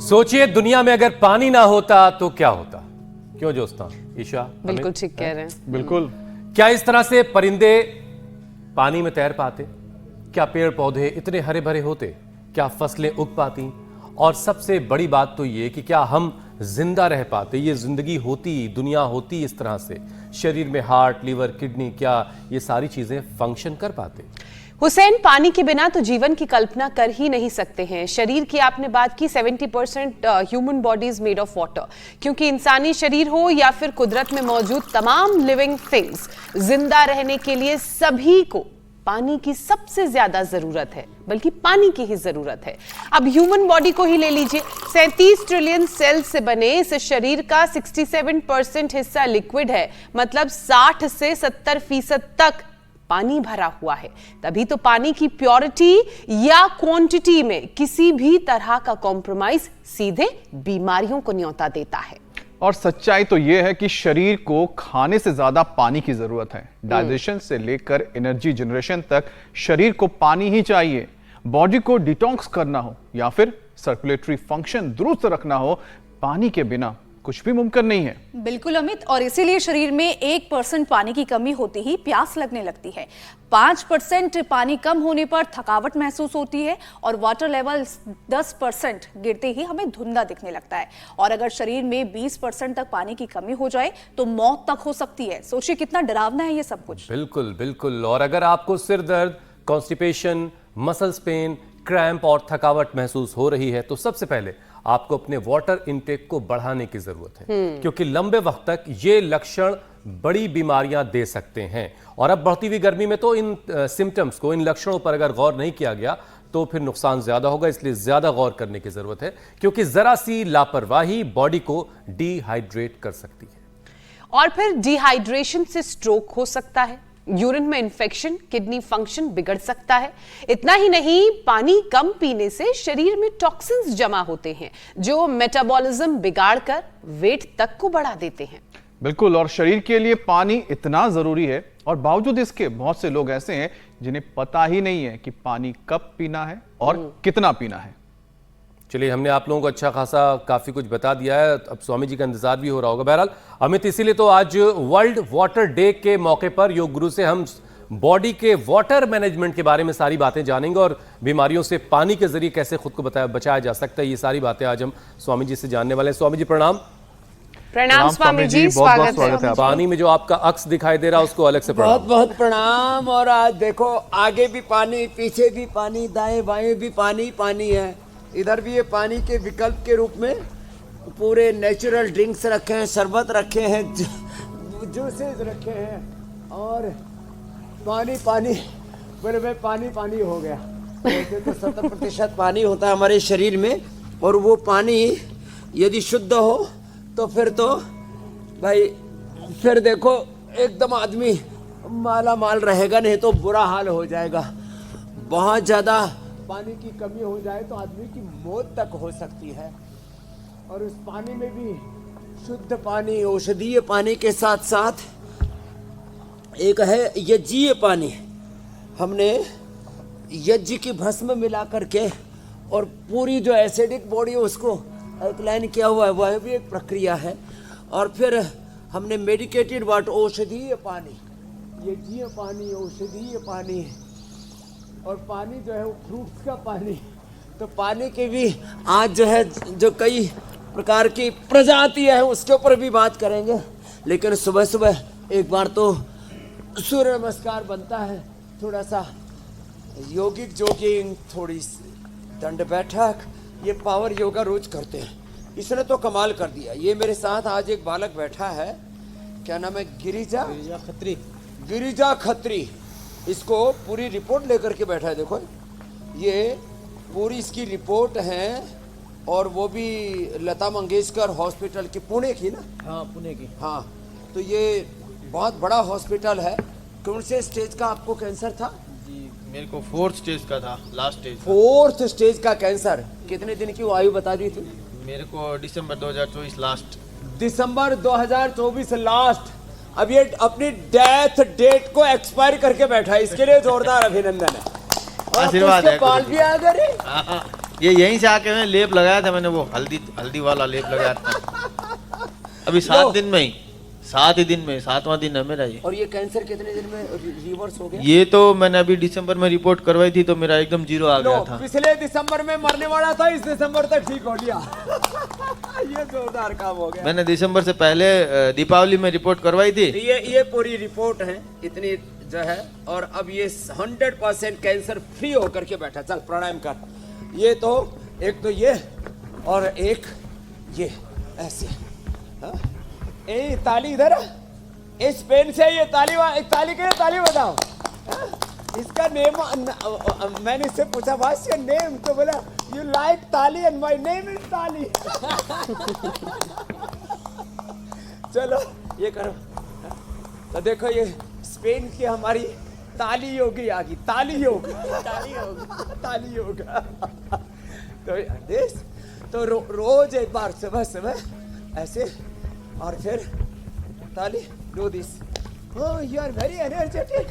सोचिए दुनिया में अगर पानी ना होता तो क्या होता। क्यों जोस्ता, ईशा? बिल्कुल ठीक कह रहे हैं। बिल्कुल। क्या इस तरह से परिंदे पानी में तैर पाते? क्या पेड़ पौधे इतने हरे भरे होते? क्या फसलें उग पाती? और सबसे बड़ी बात तो ये कि क्या हम जिंदा रह पाते? ये जिंदगी होती, दुनिया होती इस तरह से, शरीर में हार्ट, लीवर, किडनी, क्या ये सारी चीजें फंक्शन कर पाते? हुसैन, पानी के बिना तो जीवन की कल्पना कर ही नहीं सकते हैं। शरीर की आपने बात की, 70% human body is made of water, क्योंकि इंसानी शरीर हो या फिर कुदरत में मौजूद तमाम लिविंग थिंग्स, जिंदा रहने के लिए सभी को पानी की सबसे ज्यादा जरूरत है, बल्कि पानी की ही जरूरत है। अब ह्यूमन बॉडी को ही ले लीजिए, 37 ट्रिलियन सेल्स से बने इस शरीर का 67% हिस्सा लिक्विड है, मतलब 60 से 70% तक पानी भरा हुआ है। तभी तो पानी की प्योरिटी या क्वांटिटी में किसी भी तरह का कॉम्प्रोमाइज सीधे बीमारियों को न्योता देता है। और सच्चाई तो यह है कि शरीर को खाने से ज्यादा पानी की जरूरत है। डाइजेशन से लेकर एनर्जी जनरेशन तक शरीर को पानी ही चाहिए। बॉडी को डिटॉक्स करना हो या फिर सर्कुलेटरी फंक्शन दुरुस्त रखना हो, पानी के बिना कुछ भी मुमकिन नहीं है। बिल्कुल अमित, और इसीलिए शरीर में 1% पानी की कमी होती ही प्यास लगने लगती है। 5% पानी कम होने पर थकावट महसूस होती है और वाटर लेवल 10% गिरते ही हमें धुंधला दिखने लगता है। और अगर शरीर में 20% तक पानी की कमी हो जाए तो मौत तक हो सकती है। सोचिए कितना डरावना है ये सब कुछ। बिल्कुल बिल्कुल। और अगर आपको सिर दर्द, कॉन्स्टिपेशन, मसल्स पेन, क्रैम्प और थकावट महसूस हो रही है तो सबसे पहले आपको अपने वाटर इनटेक को बढ़ाने की जरूरत है, क्योंकि लंबे वक्त तक ये लक्षण बड़ी बीमारियां दे सकते हैं। और अब बढ़ती हुई गर्मी में तो इन सिम्टम्स को, इन लक्षणों पर अगर गौर नहीं किया गया तो फिर नुकसान ज्यादा होगा। इसलिए ज्यादा गौर करने की जरूरत है, क्योंकि जरा सी लापरवाही बॉडी को डिहाइड्रेट कर सकती है। और फिर डिहाइड्रेशन से स्ट्रोक हो सकता है, यूरिन में इंफेक्शन, किडनी फंक्शन बिगड़ सकता है। इतना ही नहीं, पानी कम पीने से शरीर में टॉक्सिन्स जमा होते हैं जो मेटाबॉलिज्म बिगाड़कर वेट तक को बढ़ा देते हैं। बिल्कुल। और शरीर के लिए पानी इतना जरूरी है और बावजूद इसके बहुत से लोग ऐसे हैं जिन्हें पता ही नहीं है कि पानी कब पीना है और कितना पीना है। चलिए, हमने आप लोगों को अच्छा खासा काफी कुछ बता दिया है। अब स्वामी जी का इंतजार भी हो रहा होगा। बहरहाल अमित, इसीलिए तो आज वर्ल्ड वाटर डे के मौके पर योग गुरु से हम बॉडी के वाटर मैनेजमेंट के बारे में सारी बातें जानेंगे और बीमारियों से पानी के जरिए कैसे खुद को बचाया जा सकता है, ये सारी बातें आज हम स्वामी जी से जानने वाले हैं। स्वामी जी प्रणाम। प्रणाम स्वामी जी, बहुत स्वागत है। पानी में जो आपका अक्स दिखाई दे रहा है उसको अलग से प्रणाम। बहुत बहुत प्रणाम। और आज देखो, आगे भी पानी, पीछे भी पानी, दाएं बाएं भी पानी पानी है। इधर भी ये पानी के विकल्प के रूप में पूरे नेचुरल ड्रिंक्स रखे हैं, शरबत रखे हैं, जूसेस रखे हैं और पानी पानी मेरे में पानी पानी हो गया। वैसे तो 70% पानी होता है हमारे शरीर में, और वो पानी यदि शुद्ध हो तो फिर तो भाई फिर देखो एकदम आदमी माला माल रहेगा, नहीं तो बुरा हाल हो जाएगा। बहुत ज़्यादा पानी की कमी हो जाए तो आदमी की मौत तक हो सकती है। और उस पानी में भी शुद्ध पानी, औषधीय पानी के साथ साथ एक है यज्ञीय पानी। हमने यज्ञ की भस्म मिला करके और पूरी जो एसिडिक बॉडी है उसको अल्कलाइन किया हुआ है, वह भी एक प्रक्रिया है। और फिर हमने मेडिकेटेड वाटर, औषधीय पानी, यज्ञीय पानी, औषधीय पानी, और पानी जो है वो फ्रूट्स का पानी। तो पानी के भी आज जो है जो कई प्रकार की प्रजातियां हैं उसके ऊपर भी बात करेंगे। लेकिन सुबह सुबह एक बार तो सूर्य नमस्कार बनता है, थोड़ा सा योगिक जॉगिंग, थोड़ी दंड बैठक, ये पावर योगा रोज करते हैं। इसने तो कमाल कर दिया। ये मेरे साथ आज एक बालक बैठा है, क्या नाम है? गिरिजा खत्री। गिरिजा खत्री इसको पूरी रिपोर्ट लेकर के बैठा है। देखो, ये पूरी इसकी रिपोर्ट है, और वो भी लता मंगेशकर हॉस्पिटल की, पुणे की ना? हाँ, पुणे की। हाँ, तो ये बहुत बड़ा हॉस्पिटल है। कौन से स्टेज का आपको कैंसर था? जी, मेरे को 4th स्टेज का था, लास्ट स्टेज। 4th स्टेज का कैंसर। कितने दिन की आयु बता दी थी? मेरे को दिसंबर 2024 लास्ट। दिसंबर 2024 लास्ट। अब ये अपनी डेथ डेट को एक्सपायर करके बैठा है, इसके लिए जोरदार अभिनंदन है। आशीर्वाद है। बाल भी आ गए। ये यहीं से आके मैं लेप लगाया था, मैंने वो हल्दी वाला लेप लगाया था अभी 7 दिन में 7वां दिन है मेरा ये। और ये कैंसर कितने दिन में रिवर्स हो गया? ये तो मैंने अभी दिसंबर में रिपोर्ट करवाई थी तो मेरा एकदम 0 आ गया था। पिछले दिसंबर में मरने वाला था, इस दिसंबर तक ठीक हो गया। ये जोरदार काम हो गया। मैंने दिसंबर से पहले दीपावली में रिपोर्ट करवाई थी। ये पूरी रिपोर्ट है इतनी जो है, और अब ये 100% कैंसर फ्री होकर के बैठा। चल प्राणायाम कर। ये तो एक तो ये और एक ये ऐसे। हाँ? ए ताली इधर, इस पेन से ये ताली ताली बताओ। हाँ? इसका नेम मैंने इससे पूछा व्हाट्स योर नेम, तो बोला यू लाइक ताली एंड माय नेम इज ताली। चलो ये करो। तो देखो ये स्पेन की हमारी ताली योगी आ गई। ताली योग तो देश तो रोज एक बार सुबह ऐसे, और फिर ताली do this. Oh you are very energetic.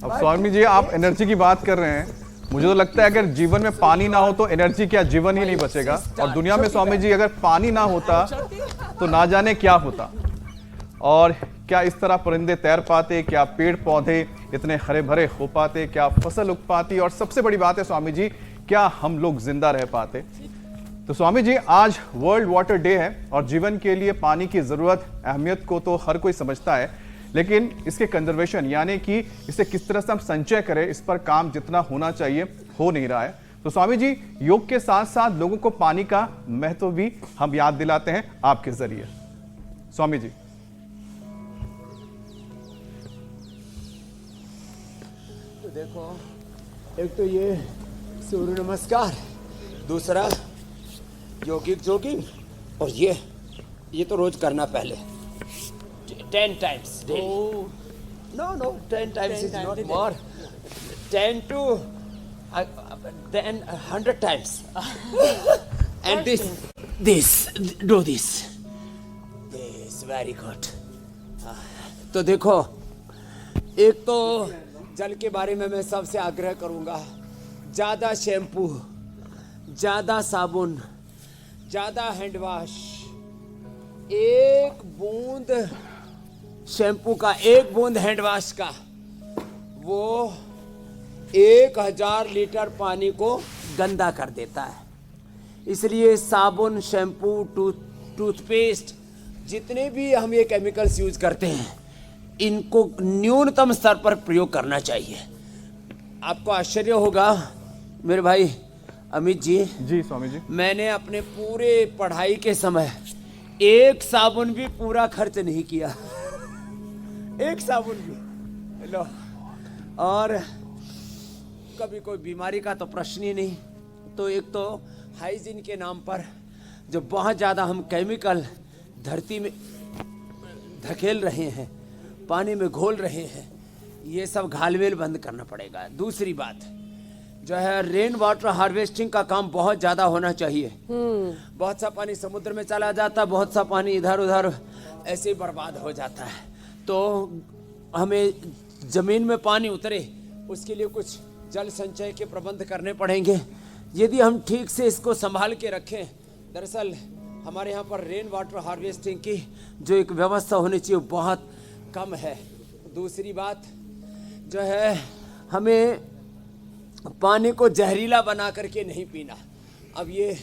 अब स्वामी जी आप एनर्जी की बात कर रहे हैं, मुझे तो लगता है अगर जीवन में पानी ना हो तो एनर्जी क्या, जीवन ही नहीं बचेगा। और दुनिया में स्वामी जी अगर पानी ना होता तो ना जाने क्या होता, और क्या इस तरह परिंदे तैर पाते, क्या पेड़ पौधे इतने हरे भरे हो पाते, क्या फसल उग पाती, और सबसे बड़ी बात है स्वामी जी क्या हम लोग जिंदा रह पाते। तो स्वामी जी आज वर्ल्ड वाटर डे है और जीवन के लिए पानी की जरूरत, अहमियत को तो हर कोई समझता है, लेकिन इसके कंजर्वेशन यानी कि इसे किस तरह से हम संचय करें, इस पर काम जितना होना चाहिए हो नहीं रहा है। तो स्वामी जी योग के साथ साथ लोगों को पानी का महत्व भी हम याद दिलाते हैं आपके जरिए। स्वामी जी तो देखो, एक तो ये सूर्य नमस्कार, दूसरा योगिक जोगिंग, और ये तो रोज करना पहले 10 times daily. No, 10 times is not more. 10 to then 100 times. And do this. This very good. तो देखो, एक तो जल के बारे में मैं सबसे आग्रह करूंगा, ज्यादा शैम्पू, ज्यादा साबुन, ज्यादा हैंड वॉश। एक बूंद शैम्पू का, एक बूंद हैंड वॉश का, वो 1000 लीटर पानी को गंदा कर देता है। इसलिए साबुन, शैम्पू, टूथपेस्ट, जितने भी हम ये केमिकल्स यूज करते हैं, इनको न्यूनतम स्तर पर प्रयोग करना चाहिए। आपको आश्चर्य होगा मेरे भाई अमित जी। जी स्वामी जी, मैंने अपने पूरे पढ़ाई के समय एक साबुन भी पूरा खर्च नहीं किया। एक साबुन भी लो। और कभी कोई बीमारी का तो प्रश्न ही नहीं। तो एक तो हाइजीन के नाम पर जो बहुत ज़्यादा हम केमिकल धरती में धकेल रहे हैं, पानी में घोल रहे हैं, ये सब घालमेल बंद करना पड़ेगा। दूसरी बात जो है, रेन वाटर हार्वेस्टिंग का काम बहुत ज़्यादा होना चाहिए। बहुत सा पानी समुद्र में चला जाता है, बहुत सा पानी इधर उधर ऐसे ही बर्बाद हो जाता है। तो हमें ज़मीन में पानी उतरे, उसके लिए कुछ जल संचय के प्रबंध करने पड़ेंगे। यदि हम ठीक से इसको संभाल के रखें, दरअसल हमारे यहाँ पर रेन वाटर हार्वेस्टिंग की जो एक व्यवस्था होनी चाहिए बहुत कम है। दूसरी बात जो है, हमें पानी को जहरीला बना करके नहीं पीना। अब ये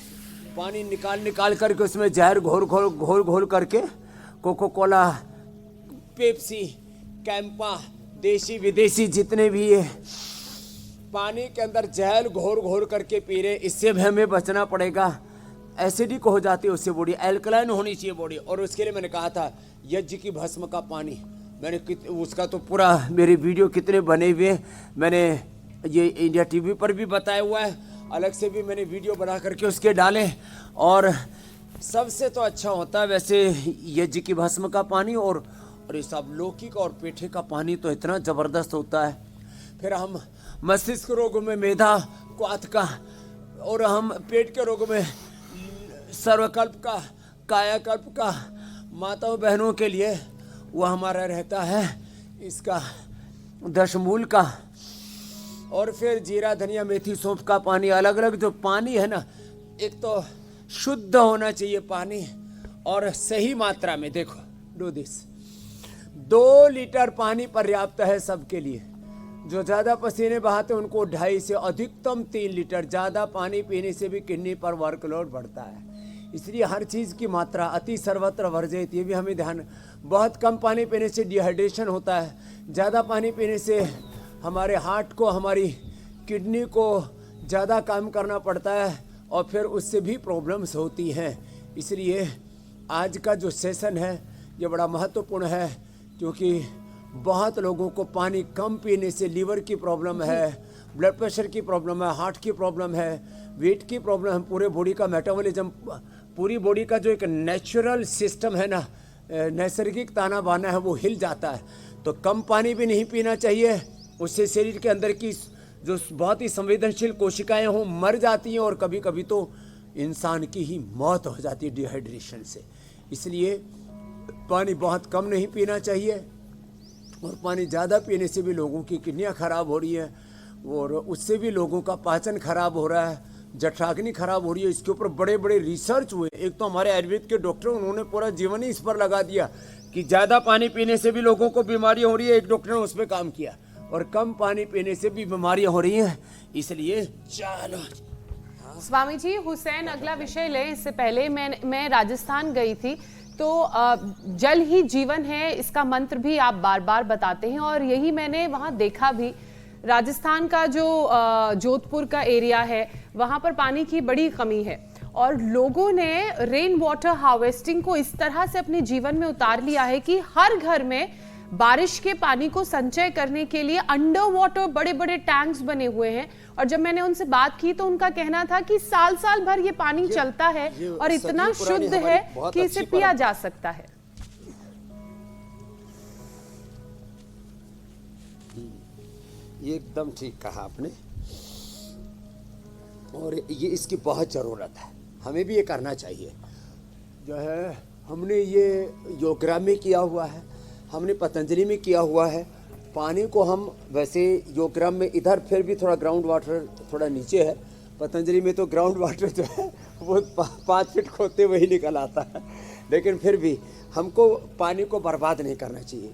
पानी निकाल करके उसमें जहर घोल करके कोको कोला, पेप्सी, कैंपा, देसी विदेशी जितने भी ये पानी के अंदर जहर घोल करके पी रहे, इससे भी हमें बचना पड़ेगा। एसिडिक हो जाती है उससे बॉडी, एल्कलाइन होनी चाहिए बॉडी। और उसके लिए मैंने कहा था यज्ञ की भस्म का पानी, मैंने उसका तो पूरा मेरे वीडियो कितने बने हुए, मैंने ये इंडिया टीवी पर भी बताया हुआ है, अलग से भी मैंने वीडियो बना करके उसके डाले। और सबसे तो अच्छा होता है वैसे यज्ञ की भस्म का पानी, और ये सब लौकी का और पेठे का पानी तो इतना ज़बरदस्त होता है। फिर हम मस्तिष्क रोगों में मेधा क्वाथ का, और हम पेट के रोगों में सर्वकल्प का, कायाकल्प का, माताओं बहनों के लिए वो हमारा रहता है इसका दशमूल का, और फिर जीरा धनिया मेथी सौंफ का पानी, अलग अलग जो पानी है ना, एक तो शुद्ध होना चाहिए पानी और सही मात्रा में। देखो डू दिस, 2 लीटर पानी पर्याप्त है सबके लिए। जो ज़्यादा पसीने बहाते हैं उनको 2.5 से अधिकतम 3 लीटर। ज़्यादा पानी पीने से भी किडनी पर वर्कलोड बढ़ता है, इसलिए हर चीज़ की मात्रा अति सर्वत्र वर्जित, ये भी हमें ध्यान। बहुत कम पानी पीने से डिहाइड्रेशन होता है, ज़्यादा पानी पीने से हमारे हार्ट को, हमारी किडनी को ज़्यादा काम करना पड़ता है और फिर उससे भी प्रॉब्लम्स होती हैं। इसलिए आज का जो सेशन है ये बड़ा महत्वपूर्ण है, क्योंकि बहुत लोगों को पानी कम पीने से लीवर की प्रॉब्लम है, ब्लड प्रेशर की प्रॉब्लम है, हार्ट की प्रॉब्लम है, वेट की प्रॉब्लम है, पूरे बॉडी का मेटाबॉलिज्म, पूरी बॉडी का जो एक नेचुरल सिस्टम है ना, नैसर्गिक ताना बाना है, वो हिल जाता है। तो कम पानी भी नहीं पीना चाहिए, उससे शरीर के अंदर की जो बहुत ही संवेदनशील कोशिकाएं हों मर जाती हैं और कभी कभी तो इंसान की ही मौत हो जाती है डिहाइड्रेशन से। इसलिए पानी बहुत कम नहीं पीना चाहिए और पानी ज़्यादा पीने से भी लोगों की किडनियाँ खराब हो रही हैं और उससे भी लोगों का पाचन खराब हो रहा है, जठराग्नि खराब हो रही है। इसके ऊपर बड़े बड़े रिसर्च हुए। एक तो हमारे आयुर्वेद के डॉक्टर, उन्होंने पूरा जीवन ही इस पर लगा दिया कि ज़्यादा पानी पीने से भी लोगों को बीमारियाँ हो रही है, एक डॉक्टर ने उस पर काम किया, और कम पानी पीने से भी बीमारियाँ हो रही हैं। इसलिए चलो स्वामी जी, हुसैन अगला विषय लें। इससे पहले मैं राजस्थान गई थी, तो जल ही जीवन है, इसका मंत्र भी आप बार बार बताते हैं और यही मैंने वहाँ देखा भी। राजस्थान का जो जोधपुर का एरिया है, वहाँ पर पानी की बड़ी कमी है और लोगों ने रेन वाटर हार्वेस्टिंग को इस तरह से अपने जीवन में उतार लिया है कि हर घर में बारिश के पानी को संचय करने के लिए अंडर वाटर बड़े बड़े टैंक्स बने हुए हैं। और जब मैंने उनसे बात की तो उनका कहना था कि साल साल भर ये पानी चलता है और इतना शुद्ध है कि इसे पिया जा सकता है। ये एकदम ठीक कहा आपने और ये इसकी बहुत ज़रूरत है, हमें भी ये करना चाहिए। जो है हमने ये योगराम में किया हुआ है, हमने पतंजलि में किया हुआ है। पानी को हम वैसे योगराम में इधर फिर भी थोड़ा ग्राउंड वाटर थोड़ा नीचे है, पतंजलि में तो ग्राउंड वाटर जो है वो 5 फीट खोदते हुए ही निकल आता है, लेकिन फिर भी हमको पानी को बर्बाद नहीं करना चाहिए।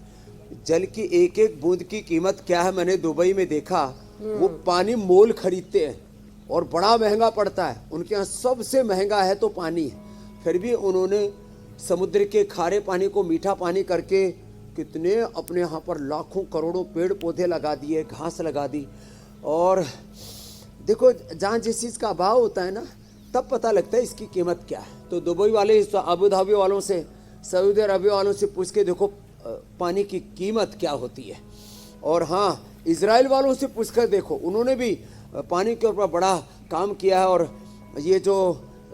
जल की एक एक बूंद की कीमत क्या है, मैंने दुबई में देखा, वो पानी मोल खरीदते हैं और बड़ा महंगा पड़ता है, उनके यहाँ सबसे महंगा है तो पानी है। फिर भी उन्होंने समुद्र के खारे पानी को मीठा पानी करके कितने अपने यहाँ पर लाखों करोड़ों पेड़ पौधे लगा दिए, घास लगा दी। और देखो जहाँ जिस चीज़ का अभाव होता है ना, तब पता लगता है इसकी कीमत क्या है। तो दुबई वाले, अबू धाबी वालों से, सऊदी अरबिया वालों से पूछ के देखो पानी की कीमत क्या होती है। और हाँ, इजराइल वालों से पूछकर देखो, उन्होंने भी पानी के ऊपर बड़ा काम किया है। और ये जो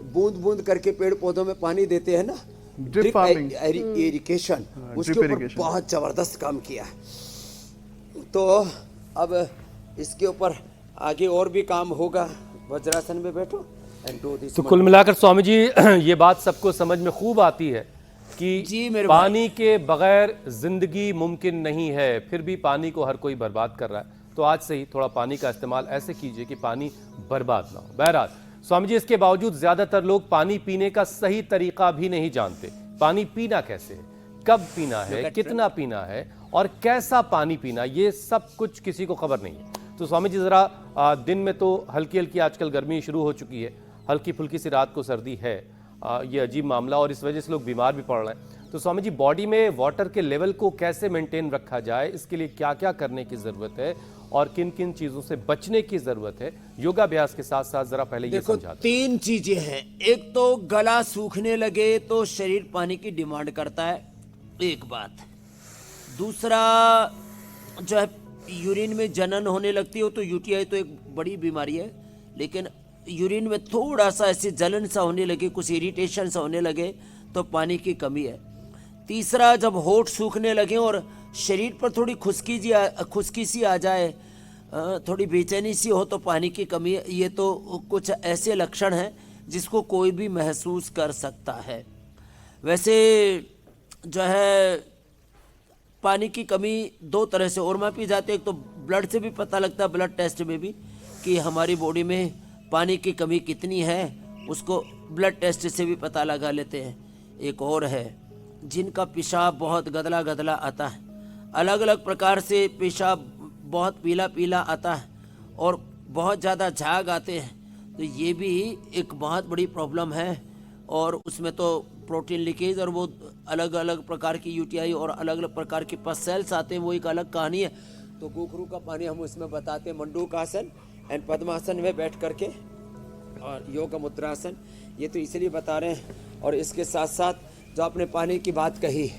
बूंद बूंद करके पेड़ पौधों में पानी देते हैं ना, ड्रिप इरिगेशन, उसके ऊपर बहुत जबरदस्त काम किया है। तो अब इसके ऊपर आगे और भी काम होगा। वज्रासन में बैठो एंड डू दिस। तो कुल मिलाकर स्वामी जी ये बात सबको समझ में खूब आती है कि पानी के बगैर जिंदगी मुमकिन नहीं है, फिर भी पानी को हर कोई बर्बाद कर रहा है। तो आज से ही थोड़ा पानी का इस्तेमाल ऐसे कीजिए कि पानी बर्बाद ना हो। बहरहाल स्वामी जी, इसके बावजूद ज्यादातर लोग पानी पीने का सही तरीका भी नहीं जानते। पानी पीना कैसे है, कब पीना है, कितना पीना है और कैसा पानी पीना, ये सब कुछ किसी को खबर नहीं है। तो स्वामी जी जरा दिन में तो हल्की हल्की आजकल गर्मी शुरू हो चुकी है, हल्की फुल्की सी रात को सर्दी है, ये अजीब मामला और इस वजह से लोग बीमार भी पड़ रहे हैं। तो स्वामी जी, बॉडी में वाटर के लेवल को कैसे मेंटेन रखा जाए, इसके लिए क्या क्या करने की जरूरत है और किन किन चीजों से बचने की जरूरत है, योगाभ्यास के साथ साथ जरा पहले ये समझा दें। 3 चीजें हैं। एक तो गला सूखने लगे तो शरीर पानी की डिमांड करता है, एक बात। दूसरा जो है यूरिन में जनन होने लगती हो तो यूटीआई तो एक बड़ी बीमारी है, लेकिन यूरिन में थोड़ा सा ऐसे जलन सा होने लगे, कुछ इरिटेशन सा होने लगे तो पानी की कमी है। तीसरा, जब होठ सूखने लगे और शरीर पर थोड़ी खुश्की सी आ जाए, थोड़ी बेचैनी सी हो तो पानी की कमी है। ये तो कुछ ऐसे लक्षण हैं जिसको कोई भी महसूस कर सकता है। वैसे जो है पानी की कमी 2 तरह से और मापी जाती है। एक तो ब्लड से भी पता लगता है, ब्लड टेस्ट में भी, कि हमारी बॉडी में पानी की कमी कितनी है, उसको ब्लड टेस्ट से भी पता लगा लेते हैं। एक और है, जिनका पेशाब बहुत गदला गदला आता है, अलग अलग प्रकार से पेशाब बहुत पीला पीला आता है और बहुत ज़्यादा झाग आते हैं, तो ये भी एक बहुत बड़ी प्रॉब्लम है। और उसमें तो प्रोटीन लीकेज और वो अलग अलग प्रकार की यूटीआई और अलग अलग प्रकार के पस सेल्स आते हैं, वो एक अलग कहानी है। तो घुघरू का पानी हम उसमें बताते हैं, मंडूकासन एंड पद्मासन में बैठ करके, और योग मुद्रासन, ये तो इसलिए बता रहे हैं। और इसके साथ साथ जो आपने पानी की बात कही,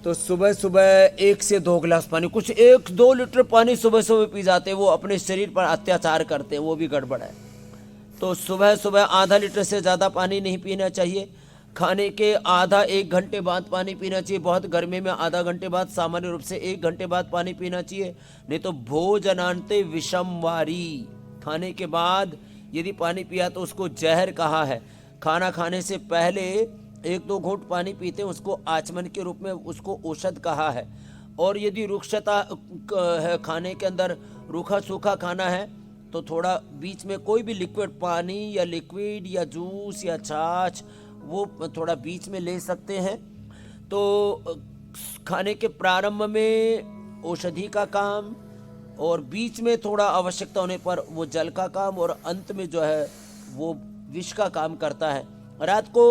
तो सुबह सुबह 1 से 2 गिलास पानी, कुछ 1-2 लीटर पानी सुबह सुबह पी जाते हैं, वो अपने शरीर पर अत्याचार करते हैं, वो भी गड़बड़ है। तो सुबह सुबह आधा लीटर से ज़्यादा पानी नहीं पीना चाहिए। खाने के आधा 1 घंटे बाद पानी पीना चाहिए, बहुत गर्मी में आधा घंटे बाद, सामान्य रूप से 1 घंटे बाद पानी पीना चाहिए। नहीं तो भोजनान्ते विषमवारी, खाने के बाद यदि पानी पिया तो उसको जहर कहा है। खाना खाने से पहले 1-2 घूंट पानी पीते हैं, उसको आचमन के रूप में उसको औषध कहा है। और यदि रुक्षता है, खाने के अंदर रूखा सूखा खाना है, तो थोड़ा बीच में कोई भी लिक्विड, पानी या लिक्विड या जूस या छाछ, वो थोड़ा बीच में ले सकते हैं। तो खाने के प्रारंभ में औषधि का काम, और बीच में थोड़ा आवश्यकता होने पर वो जल का काम, और अंत में जो है वो विष का काम करता है। रात को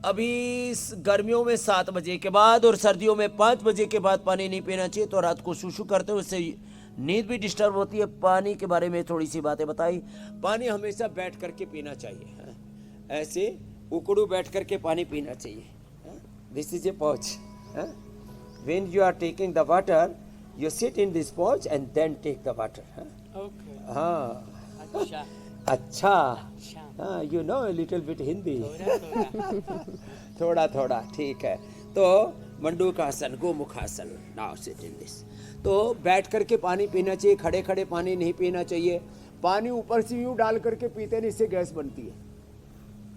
अभी गर्मियों में 7 बजे के बाद और सर्दियों में 5 बजे के बाद पानी नहीं पीना चाहिए। तो रात को शूशु करते हैं, उससे नींद भी डिस्टर्ब होती है। पानी के बारे में थोड़ी सी बातें बताई। पानी हमेशा बैठ करके पीना चाहिए, ऐसे उकड़ू बैठ करके पानी पीना चाहिए। This is a pouch. When you are taking the water, you sit in this pouch and then take the water. Okay. हाँ, अच्छा, हाँ, you know a little bit Hindi, थोड़ा थोड़ा, ठीक है। तो मंडूकासन, Gomukhasana, now sit in this। तो बैठ करके पानी पीना चाहिए, खड़े खड़े पानी नहीं पीना चाहिए। पानी ऊपर से यूँ डाल करके पीते हैं, इससे गैस बनती है।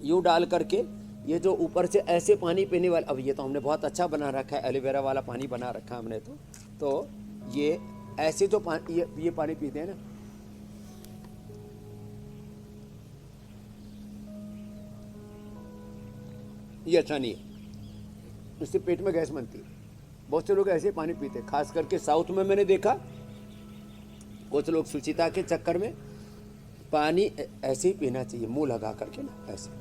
यूँ डाल करके, ये जो ऊपर से ऐसे पानी पीने वाला, अब ये तो हमने बहुत अच्छा बना रखा है, एलोवेरा वाला पानी बना रखा है हमने तो ये ऐसे जो पानी, ये पानी पीते हैं ना, ये अच्छा नहीं है, इससे पेट में गैस बनती है। बहुत से लोग ऐसे पानी पीते हैं, खास करके साउथ में मैंने देखा, कुछ लोग सुचिता के चक्कर में पानी ऐसे ही पीना चाहिए, मुंह लगा करके ना, ऐसे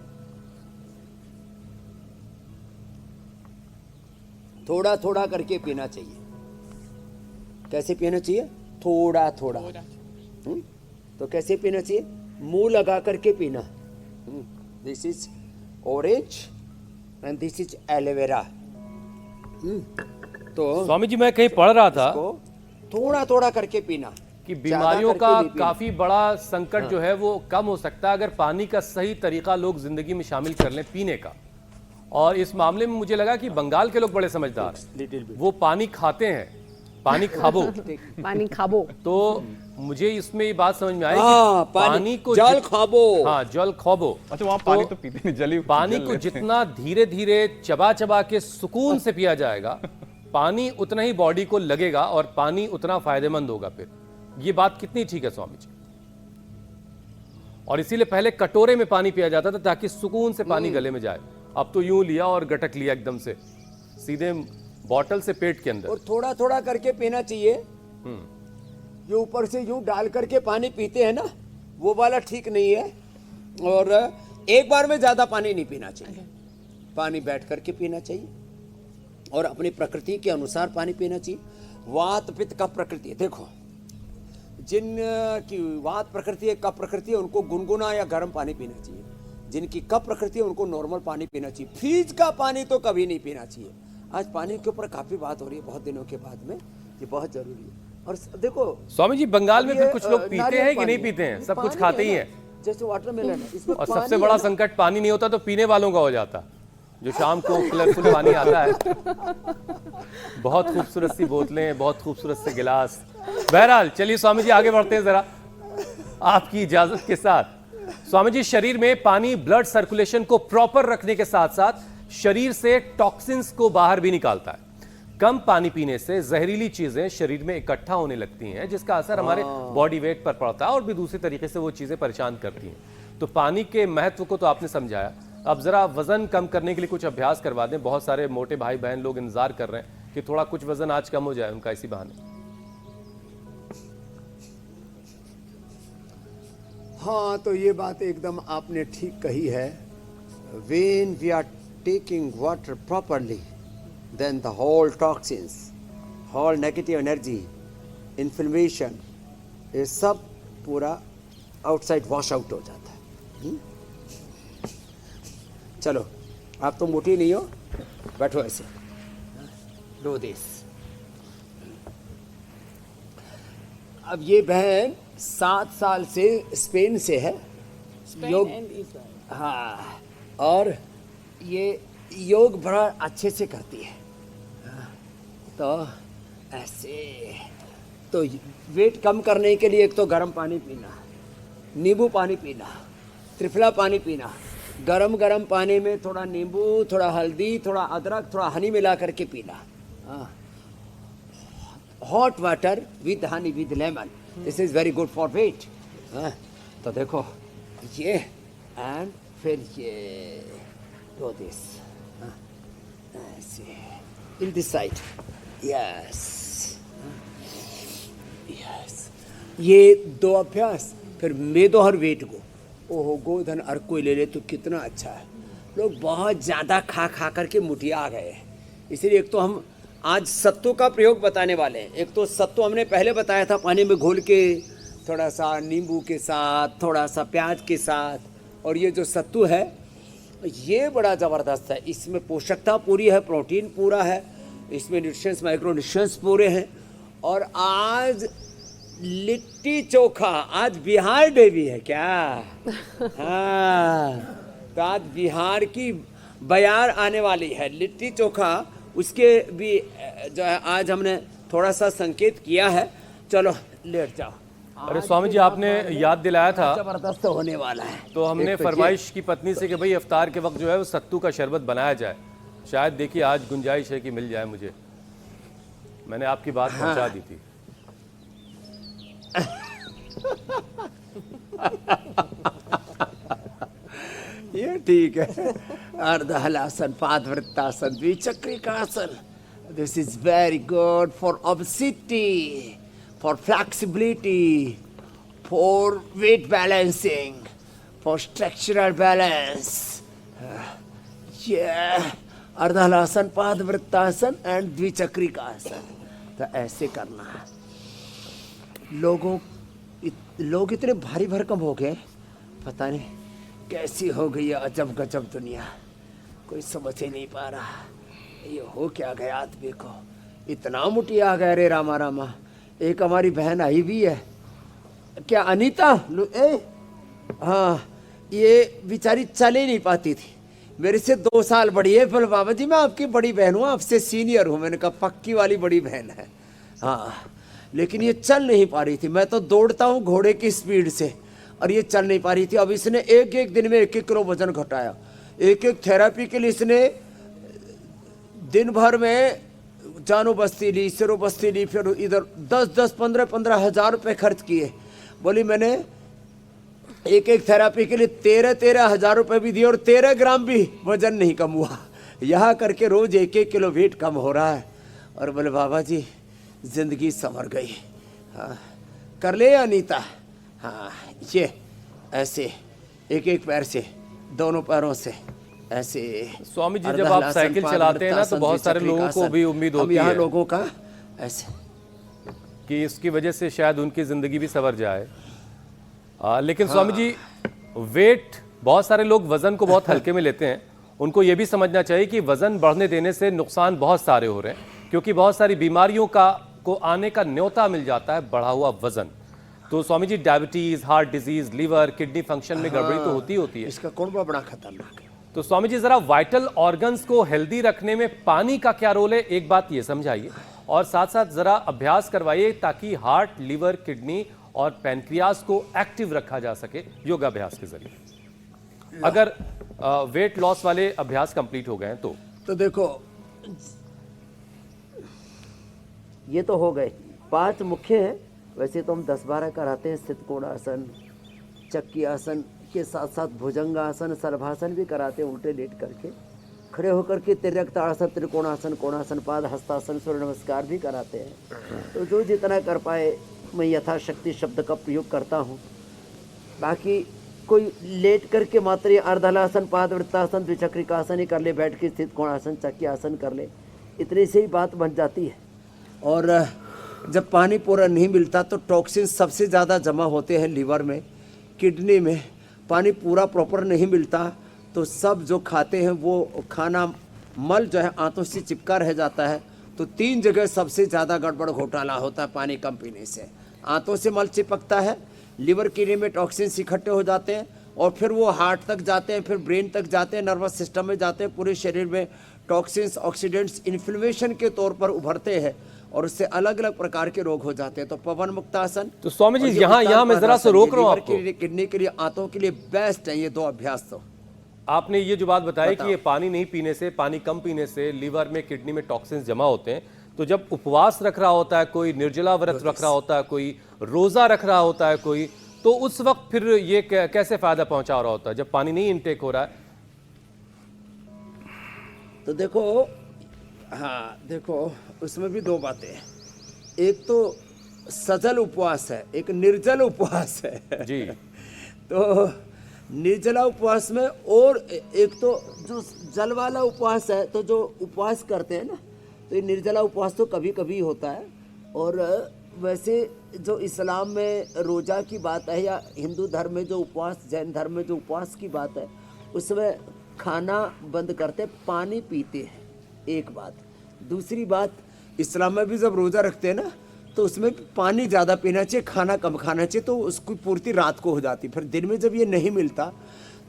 थोड़ा थोड़ा करके पीना चाहिए। कैसे पीना चाहिए? थोड़ा थोड़ा। तो कैसे पीना चाहिए? मुंह लगा करके पीना। This is orange and this is aloe vera. तो स्वामी जी, मैं कहीं पढ़ रहा था थोड़ा थोड़ा करके पीना कि बीमारियों का काफी बड़ा संकट जो है वो कम हो सकता है अगर पानी का सही तरीका लोग जिंदगी में शामिल कर लें पीने का। और इस मामले में मुझे लगा कि बंगाल के लोग बड़े समझदार हैं, वो पानी खाते हैं, पानी खाबो पानी खाबो। तो मुझे इसमें ये बात समझ में आई कि पानी को जल खाबो। हाँ, जल खाबो। अच्छा, वहाँ पानी तो पीते नहीं, जल ही पानी को जितना धीरे धीरे चबा चबा के सुकून से पिया जाएगा, पानी उतना ही बॉडी को लगेगा और पानी उतना फायदेमंद होगा। फिर ये बात कितनी ठीक है स्वामी जी। और इसीलिए पहले कटोरे में पानी पिया जाता था ताकि सुकून से पानी गले में जाए। अब तो यूं लिया और गटक लिया एकदम से, सीधे बॉटल से पेट के अंदर। और थोड़ा थोड़ा करके पीना चाहिए। ये ऊपर से यूं डाल करके पानी पीते हैं ना, वो वाला ठीक नहीं है। और एक बार में ज्यादा पानी नहीं पीना चाहिए, पानी बैठ करके पीना चाहिए और अपनी प्रकृति के अनुसार पानी पीना चाहिए। वात पित्त कफ प्रकृति, देखो जिन की वात प्रकृति है, कफ प्रकृति है, उनको गुनगुना या गर्म पानी पीना चाहिए। जिनकी कफ प्रकृति है उनको नॉर्मल पानी पीना चाहिए। फ्रिज का पानी तो कभी नहीं पीना चाहिए। आज पानी के ऊपर काफी बात हो रही है बहुत दिनों के बाद में, ये बहुत जरूरी है। और देखो स्वामी जी, बंगाल में फिर कुछ लोग पीते हैं कि नहीं पीते हैं? सब कुछ खाते ही हैं, जैसे वाटरमेलन है, इसमें और सबसे बड़ा संकट पानी नहीं होता तो पीने वालों का हो जाता, जो शाम को कलरफुल पानी आता है। बहुत खूबसूरत सी बोतलें, बहुत खूबसूरत से गिलास। बहरहाल चलिए स्वामी जी आगे बढ़ते हैं जरा आपकी इजाजत के साथ। स्वामी जी, शरीर में पानी ब्लड सर्कुलेशन को प्रॉपर रखने के साथ साथ शरीर से टॉक्सिन्स को बाहर भी निकालता है। कम पानी पीने से जहरीली चीजें शरीर में इकट्ठा होने लगती हैं, जिसका असर हमारे बॉडी वेट पर पड़ता है और भी दूसरी तरीके से वो चीजें परेशान करती हैं। तो पानी के महत्व को तो आपने समझाया। अब जरा वजन कम करने के लिए कुछ अभ्यास करवा दें। बहुत सारे मोटे भाई बहन लोग इंतजार कर रहे हैं कि थोड़ा कुछ वजन आज कम हो जाए उनका इसी बहाने। हाँ, तो ये बात एकदम आपने ठीक कही है। When we are taking water properly, then the whole toxins, whole negative energy, inflammation, ये सब पूरा आउटसाइड वॉश आउट हो जाता है। चलो, आप तो मोटी नहीं हो, बैठो ऐसे। Do this. अब ये बहन 7 साल से स्पेन से है। योग, हाँ, और ये योग बड़ा अच्छे से करती है। तो ऐसे तो वेट कम करने के लिए एक तो गर्म पानी पीना, नींबू पानी पीना, त्रिफला पानी पीना, गरम गरम पानी में थोड़ा नींबू, थोड़ा हल्दी, थोड़ा अदरक, थोड़ा हनी मिला करके पीना। Hot water with Honey with lemon, this is very good for wait. तो देखो ये, एंड फिर ये डू दिस, ऐसे in this side, yes yes. ये 2 अभ्यास, फिर मेदो हर वेट को, ओहो गोधन अर्क को ले ले तो कितना अच्छा है। लोग बहुत ज़्यादा खा खा करके मुटिया गए, इसलिए एक तो हम आज सत्तू का प्रयोग बताने वाले हैं। एक तो सत्तू हमने पहले बताया था, पानी में घोल के थोड़ा सा नींबू के साथ, थोड़ा सा प्याज के साथ, और ये जो सत्तू है ये बड़ा ज़बरदस्त है। इसमें पोषकता पूरी है, प्रोटीन पूरा है, इसमें न्यूट्रिशंस, माइक्रो न्यूट्रिशंस पूरे हैं। और आज लिट्टी चोखा, आज बिहार डे भी है क्या? हाँ, तो आज बिहार की बयार आने वाली है, लिट्टी चोखा, उसके भी जो है आज हमने थोड़ा सा संकेत किया है। चलो लेट जाओ। अरे स्वामी जी, आपने याद दिलाया था, जबरदस्त होने वाला है। तो हमने फरमाइश की पत्नी से कि भाई इफ्तार के वक्त जो है वो सत्तू का शरबत बनाया जाए। शायद देखिए आज गुंजाइश है कि मिल जाए मुझे। मैंने आपकी बात पहुंचा दी थी। ये ठीक है। अर्धहलासन, पादवृत्तासन, द्विचक्रिकासन, this is very good for obesity, for flexibility, for weight balancing, for structural balance. Yeah, अर्धहलासन, पादवृत्तासन एंड द्विचक्रिकासन। तो ऐसे करना है। लोग इतने भारी भरकम हो गए, पता नहीं कैसी हो गई है अजब गजब दुनिया, कोई समझ ही नहीं पा रहा ये हो क्या गया आदमी को। इतना मुटिया गया रे रामा रामा। एक हमारी बहन आई भी है, क्या अनीता, हाँ, ये बेचारी चल ही नहीं पाती थी, मेरे से 2 साल बड़ी है। बोले बाबा जी मैं आपकी बड़ी बहन हूँ, आपसे सीनियर हूँ। मैंने कहा पक्की वाली बड़ी बहन है। हाँ, लेकिन ये चल नहीं पा रही थी। मैं तो दौड़ता हूँ घोड़े की स्पीड से, और ये चल नहीं पा रही थी। अब इसने एक दिन में 1-1 किलो वजन घटाया। एक थेरेपी के लिए इसने दिन भर में जानो बस्ती ली, सिरो बस्ती ली, फिर इधर 10-10, 15-15 हज़ार रुपये खर्च किए। बोली मैंने एक थेरेपी के लिए 13-13 हज़ार रुपये भी दिए और 13 ग्राम भी वजन नहीं कम हुआ। यहाँ करके रोज 1-1 किलो वेट कम हो रहा है। और बोले बाबा जी जिंदगी संवर गई। हाँ, कर ले अनीता। हाँ, ये ऐसे एक पैर से, दोनों पैरों से ऐसे। स्वामी जी जब आप साइकिल चलाते हैं ना, तो बहुत सारे लोगों को भी उम्मीद होती है लोगों का ऐसे कि इसकी वजह से शायद उनकी जिंदगी भी संवर जाए। लेकिन स्वामी जी, वेट, बहुत सारे लोग वजन को बहुत हल्के में लेते हैं। उनको ये भी समझना चाहिए कि वजन बढ़ने देने से नुकसान बहुत सारे हो रहे हैं, क्योंकि बहुत सारी बीमारियों को आने का न्योता मिल जाता है बढ़ा हुआ वजन। तो Swami ji, diabetes, heart disease, liver, kidney function में गड़बड़ी तो होती है। इसका कौन बड़ा खतरनाक है। तो स्वामी जी जरा वाइटल ऑर्गन्स को हेल्दी रखने में पानी का क्या रोल है, एक बात ये समझाइए, और साथ साथ जरा अभ्यास करवाइए ताकि हार्ट, लीवर, किडनी और पैनक्रियास को एक्टिव रखा जा सके योगाभ्यास के जरिए। अगर वेट लॉस वाले अभ्यास कंप्लीट हो गए तो देखो ये तो हो गए 5 मुख्य हैं। वैसे तो हम 10-12 कराते हैं। स्थित कोणासन, चक्की आसन के साथ साथ भुजंगासन, सर्वासन भी कराते हैं उल्टे लेट करके। खड़े होकर के तिर्यक ताड़ासन, त्रिकोणासन, कोणासन, पाद हस्तासन, सूर्य नमस्कार भी कराते हैं। तो जो जितना कर पाए मैं यथाशक्ति शब्द का प्रयोग करता हूँ। बाकी कोई लेट करके मात्र अर्धलासन, पाद वृत्तासन, द्विचक्रिकासन ही कर ले, बैठ के स्थित कोणासन, चक्की आसन कर ले, इतने से ही बात बन जाती है। और जब पानी पूरा नहीं मिलता तो टॉक्सिन सबसे ज़्यादा जमा होते हैं लीवर में, किडनी में। पानी पूरा प्रॉपर नहीं मिलता तो सब जो खाते हैं वो खाना मल जो है आंतों से चिपका रह जाता है। तो 3 जगह सबसे ज़्यादा गड़बड़ घोटाला होता है पानी कम पीने से। आंतों से मल चिपकता है, लीवर किडनी में टॉक्सिन्स इकट्ठे हो जाते हैं और फिर वो हार्ट तक जाते हैं, फिर ब्रेन तक जाते हैं, नर्वस सिस्टम में जाते हैं। पूरे शरीर में टॉक्सिन्स, ऑक्सीडेंट्स इन्फ्लेमेशन के तौर पर उभरते हैं और उससे अलग अलग प्रकार के रोग हो जाते हैं। तो पवन मुक्तासन, तो स्वामी जी यहाँ मैं जरा सा रोक रहा हूँ आपको। किडनी के लिए, आंतों के लिए बेस्ट है ये 2 अभ्यास। तो आपने ये जो बात बताई कि ये पानी नहीं पीने से, पानी कम पीने से लीवर में, किडनी में टॉक्सिन्स जमा होते हैं। तो जब उपवास रख रहा होता है कोई, निर्जला व्रत रख रहा होता है कोई, रोजा रख रहा होता है कोई, तो उस वक्त फिर ये कैसे फायदा पहुंचा रहा होता है जब पानी नहीं इनटेक हो रहा है? तो देखो, हाँ देखो, उसमें भी 2 बातें हैं। एक तो सजल उपवास है, एक निर्जल उपवास है जी। तो निर्जला उपवास में, और एक तो जो जल वाला उपवास है, तो जो उपवास करते हैं ना, तो ये निर्जला उपवास तो कभी कभी होता है। और वैसे जो इस्लाम में रोज़ा की बात है या हिंदू धर्म में जो उपवास, जैन धर्म में जो उपवास की बात है, उसमें खाना बंद करते, पानी पीते हैं, एक बात। दूसरी बात, इस्लाम में भी जब रोज़ा रखते हैं ना तो उसमें पानी ज़्यादा पीना चाहिए, खाना कम खाना चाहिए, तो उसकी पूर्ति रात को हो जाती। फिर दिन में जब ये नहीं मिलता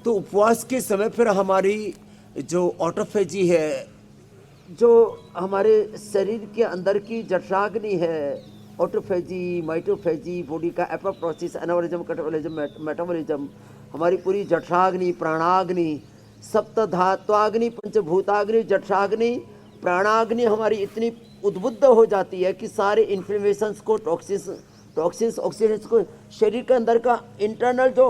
तो उपवास के समय फिर हमारी जो ऑटोफेजी है, जो हमारे शरीर के अंदर की जठराग्नि है, ऑटोफेजी, माइटोफेजी, बॉडी का एपोप्टोसिस, एनाबॉलिज्म, कैटाबॉलिज्म, मेटाबॉलिज्म, हमारी पूरी जठराग्नि, प्राणाग्नि, सप्तधात्वाग्नि, पंचभूताग्नि, जठराग्नि, प्राणाग्नि हमारी इतनी उद्बुद्ध हो जाती है कि सारे इन्फ्लेमेशंस को, टॉक्सिन्स, ऑक्सीडेंट्स को, शरीर के अंदर का इंटरनल जो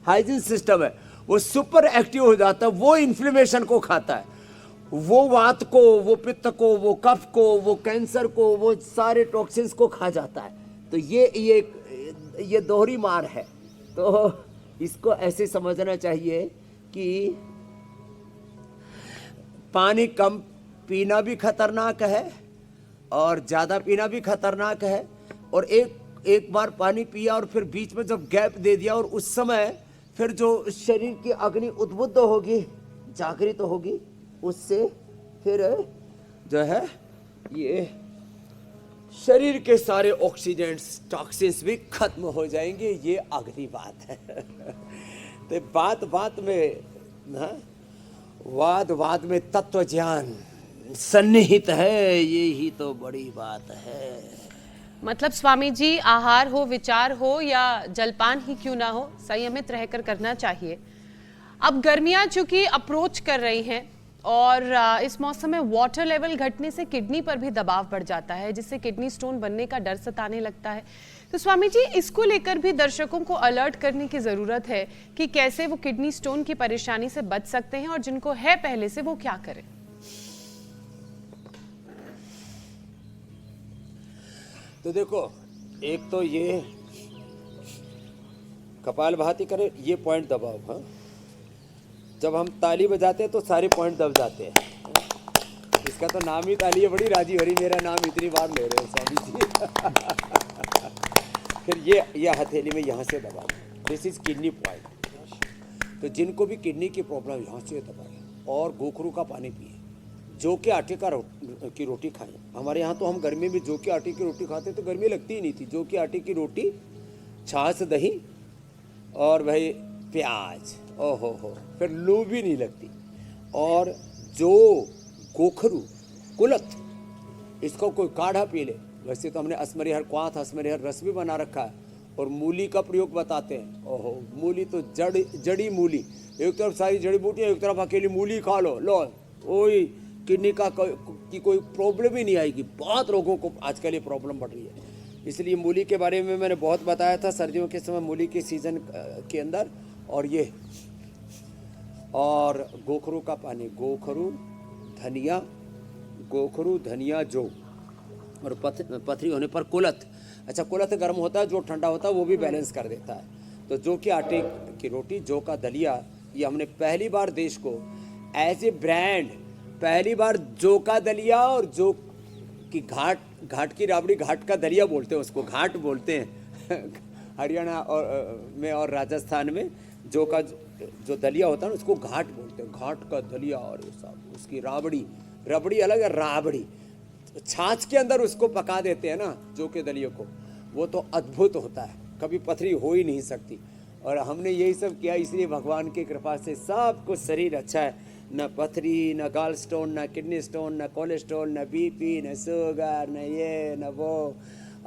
हाइजीन सिस्टम है वो सुपर एक्टिव हो जाता है। वो इन्फ्लेमेशन को खाता है, वो वात को, वो पित्त को, वो कफ को, वो कैंसर को, वो सारे टॉक्सिन्स को खा जाता है। तो ये दोहरी मार है। तो इसको ऐसे समझना चाहिए कि पानी कम पीना भी खतरनाक है और ज़्यादा पीना भी खतरनाक है। और एक बार पानी पिया और फिर बीच में जब गैप दे दिया और उस समय फिर जो शरीर की अग्नि उद्बुद्ध होगी, जागृत होगी, उससे फिर जो है ये शरीर के सारे ऑक्सीडेंट्स, टॉक्सिन्स भी खत्म हो जाएंगे। ये अगली बात है। तो बात में ना, वाद में तत्व ज्ञान सन्निहित है, ये ही तो बड़ी बात है। मतलब स्वामी जी, आहार हो, विचार हो या जलपान ही क्यों ना हो, संयमित रहकर करना चाहिए। अब गर्मियां चूंकि अप्रोच कर रही हैं और इस मौसम में वाटर लेवल घटने से किडनी पर भी दबाव बढ़ जाता है, जिससे किडनी स्टोन बनने का डर सताने लगता है। तो स्वामी जी, इसको लेकर भी दर्शकों को अलर्ट करने की जरूरत है कि कैसे वो किडनी स्टोन की परेशानी से बच सकते हैं और जिनको है पहले से वो क्या करें। तो देखो, एक तो ये कपालभाति करें, ये पॉइंट दबाओ। हाँ, जब हम ताली बजाते हैं तो सारे पॉइंट दब जाते हैं। इसका तो नाम ही ताली है। बड़ी राजी हो रही, मेरा नाम इतनी बार ले रहे हो स्वामी जी। फिर ये हथेली में यहाँ से दबाओ, दिस इज किडनी पॉइंट। तो जिनको भी किडनी की प्रॉब्लम, यहाँ से दबाएं और गोखरू का पानी पिए, जौ के आटे की रोटी खाएं। हमारे यहाँ तो हम गर्मी में जौ के आटे की रोटी खाते तो गर्मी लगती ही नहीं थी। जौ के आटे की रोटी, छाछ, दही और भाई प्याज, ओहो हो, फिर लू भी नहीं लगती। और जो गोखरू, कुलथ, इसको कोई काढ़ा पी ले। वैसे तो हमने असमरिहर क्वाथ, असमरिहर रस भी बना रखा है। और मूली का प्रयोग बताते हैं। ओहो, मूली तो जड़ी मूली, एक तरफ सारी जड़ी बूटियाँ, एक तरफ अकेली मूली खा लो, ओई किडनी की कोई प्रॉब्लम ही नहीं आएगी। बहुत लोगों को आजकल ये प्रॉब्लम बढ़ रही है। इसलिए मूली के बारे में मैंने बहुत बताया था सर्दियों के समय मूली के सीज़न के अंदर। और ये और गोखरू का पानी, गोखरू धनिया जो, और पथरी होने पर कुलथ। अच्छा, कुलथ गर्म होता है, जो ठंडा होता है वो भी बैलेंस कर देता है। तो जौ के आटे की रोटी, जौ का दलिया, ये हमने पहली बार देश को एज ए ब्रांड, पहली बार जौ का दलिया और जौ की घाट की राबड़ी, घाट का दलिया बोलते हैं उसको, घाट बोलते हैं हरियाणा में और राजस्थान में जौ का जो दलिया होता है ना उसको घाट बोलते हैं, घाट का दलिया। और ये सब उसकी रबड़ी अलग है, राबड़ी छाछ के अंदर उसको पका देते हैं ना जौ के दलिये को, वो तो अद्भुत होता है, कभी पथरी हो ही नहीं सकती। और हमने यही सब किया, इसलिए भगवान की कृपा से सब कुछ शरीर अच्छा है, न पथरी, न गाल स्टोन, न किडनी स्टोन, न कोलेस्ट्रॉल, न बीपी, न शुगर, न ये न वो।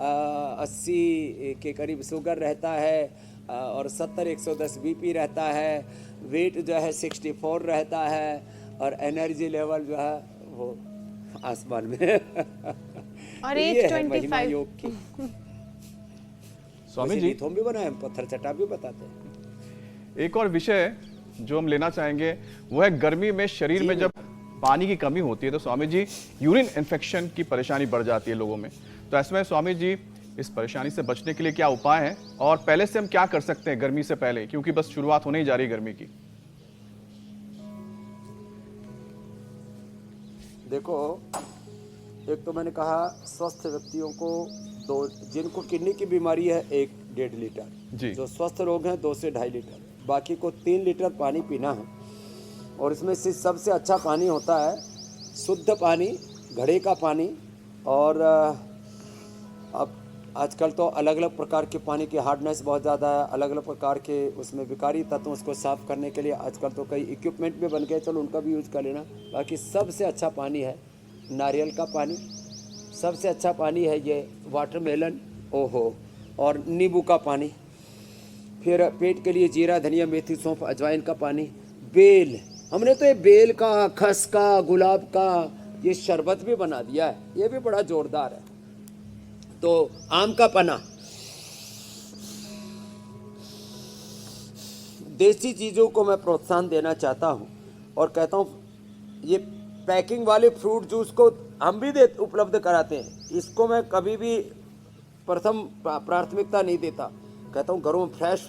80 के करीब शुगर रहता है और 70-110 बीपी रहता है, वेट जो है 64 रहता है और एनर्जी लेवल जो है वो आसमान में और ये एज है महिमा 25 योग की। स्वामी जी, थोम भी बनाए, पत्थर चटा भी बताते हैं। एक और विषय जो हम लेना चाहेंगे वो है गर्मी में शरीर में जब पानी की कमी होती है तो स्वामी जी यूरिन इन्फेक्शन की परेशानी बढ़ जाती है लोगों में। तो ऐसे में स्वामी जी इस परेशानी से बचने के लिए क्या उपाय हैं और पहले से हम क्या कर सकते हैं गर्मी से पहले, क्योंकि बस शुरुआत होने ही जा रही है गर्मी की। देखो, एक तो मैंने कहा स्वस्थ व्यक्तियों को जिनको किडनी की बीमारी है 1-1.5 लीटर जी। जो स्वस्थ लोग हैं 2 से 2.5 लीटर, बाकी को 3 लीटर पानी पीना है। और इसमें से सबसे अच्छा पानी होता है शुद्ध पानी, घड़े का पानी। और अब आजकल तो अलग अलग प्रकार के पानी की हार्डनेस बहुत ज़्यादा है, अलग अलग प्रकार के उसमें विकारी तत्व, उसको साफ़ करने के लिए आजकल तो कई इक्विपमेंट भी बन गए, चलो उनका भी यूज कर लेना। बाकी सबसे अच्छा पानी है नारियल का पानी, सबसे अच्छा पानी है ये वाटरमेलन, ओहो, और नींबू का पानी। फिर पेट के लिए जीरा, धनिया, मेथी, सौंफ, अजवाइन का पानी। बेल, हमने तो ये बेल का, खस का, गुलाब का ये शरबत भी बना दिया है, ये भी बड़ा जोरदार है। तो आम का पना, देसी चीज़ों को मैं प्रोत्साहन देना चाहता हूँ और कहता हूँ ये पैकिंग वाले फ्रूट जूस को हम भी उपलब्ध कराते हैं, इसको मैं कभी भी प्रथम प्राथमिकता नहीं देता। कहता हूँ घरों में फ्रेश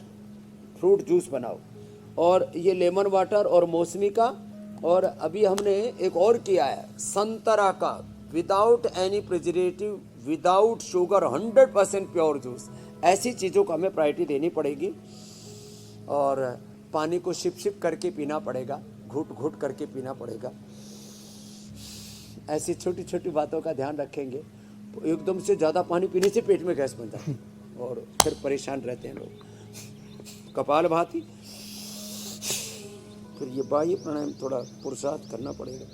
फ्रूट जूस बनाओ। और ये लेमन वाटर और मौसमी का, और अभी हमने एक और किया है संतरा का, without any preservative, without sugar, 100% pure juice. ऐसी चीज़ों को हमें प्रायोरिटी देनी पड़ेगी और पानी को शिप शिप करके पीना पड़ेगा, घुट घुट करके पीना पड़ेगा। ऐसी छोटी छोटी बातों का ध्यान रखेंगे तो एकदम से ज़्यादा पानी पीने से पेट में गैस बनता है और फिर परेशान रहते हैं लोग। कपालभाति, फिर ये बाह्य प्राणायाम थोड़ा पुरुषार्थ करना पड़ेगा।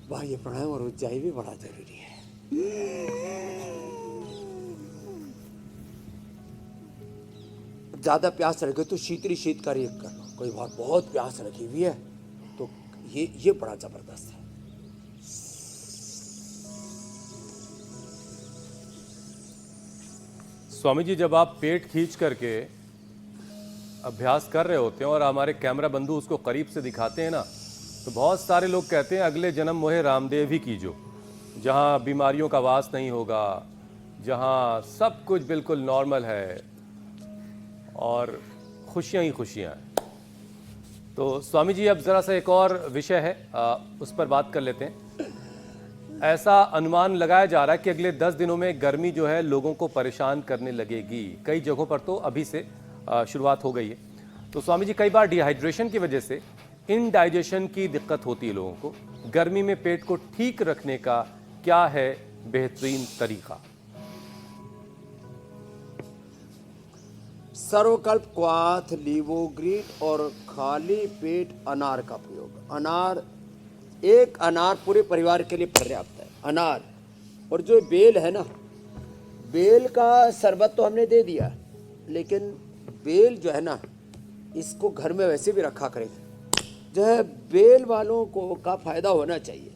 बाह्य प्राणायाम और ऊंचाई भी बड़ा जरूरी है। ज्यादा प्यास लगे तो शीतली शीतकारी कर लो, कोई बार बहुत प्यास लगी हुई है तो ये बड़ा जबरदस्त है। स्वामी जी, जब आप पेट खींच करके अभ्यास कर रहे होते हैं और हमारे कैमरा बंधु उसको करीब से दिखाते हैं ना, तो बहुत सारे लोग कहते हैं अगले जन्म मोहे रामदेव ही कीजो, जहाँ बीमारियों का वास नहीं होगा, जहाँ सब कुछ बिल्कुल नॉर्मल है और खुशियाँ ही खुशियाँ हैं। तो स्वामी जी, अब ज़रा सा एक और विषय है, उस पर बात कर लेते हैं। ऐसा अनुमान लगाया जा रहा है कि अगले 10 दिनों में गर्मी जो है लोगों को परेशान करने लगेगी। कई जगहों पर तो अभी से शुरुआत हो गई है। तो स्वामी जी, कई बार डिहाइड्रेशन की वजह से इनडाइजेशन की दिक्कत होती है लोगों को। गर्मी में पेट को ठीक रखने का क्या है बेहतरीन तरीका? सर्वकल्प, क्वाथ, लीवोग्रीट और खाली पेट अनार का प्रयोग। अनार, एक अनार पूरे परिवार के लिए पर्याप्त है। अनार और जो बेल है ना, बेल का शरबत तो हमने दे दिया, लेकिन बेल जो है ना, इसको घर में वैसे भी रखा करें। जो है बेल वालों को का फायदा होना चाहिए।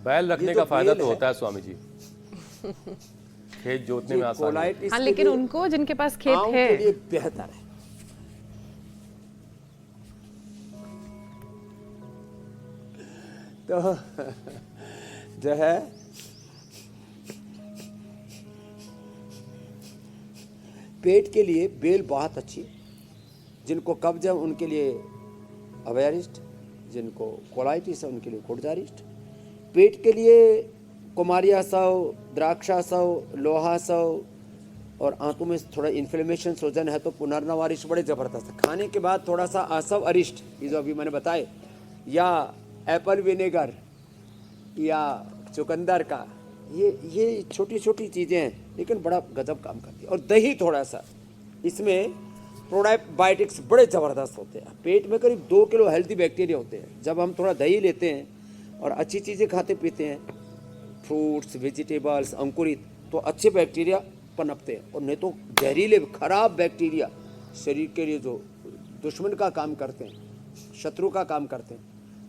बैल रखने ये का जो फायदा बेल तो है, होता है स्वामी जी, खेत जोतने में आसानी। कोलाइटिस हाँ, के लेकिन लिए उनको जिनके पास खेत आम है के लिए बेहतर है। तो जो है पेट के लिए बेल बहुत अच्छी है। जिनको कब्ज है उनके लिए अवेयरिस्ट, जिनको कोलाइटिस है उनके लिए गुड़जारिस्ट। पेट के लिए कुमारिया सव, द्राक्षा सव, लोहा सव, और आंतों में थोड़ा इन्फ्लेमेशन सूजन है तो पुनर्नवारिष्ट बड़े ज़बरदस्त है। खाने के बाद थोड़ा सा आसव अरिष्ट, ये जो अभी मैंने बताए, या एप्पल विनेगर या चुकंदर का, ये छोटी छोटी चीज़ें हैं लेकिन बड़ा गजब काम करती है। और दही थोड़ा सा, इसमें प्रोबायोटिक्स बड़े ज़बरदस्त होते हैं। पेट में करीब 2 किलो हेल्दी बैक्टीरिया होते हैं। जब हम थोड़ा दही लेते हैं और अच्छी चीज़ें खाते पीते हैं, फ्रूट्स, वेजिटेबल्स, अंकुरित, तो अच्छे बैक्टीरिया पनपते हैं। और नहीं तो जहरीले खराब बैक्टीरिया शरीर के लिए जो दुश्मन का काम करते हैं, शत्रु का काम करते हैं,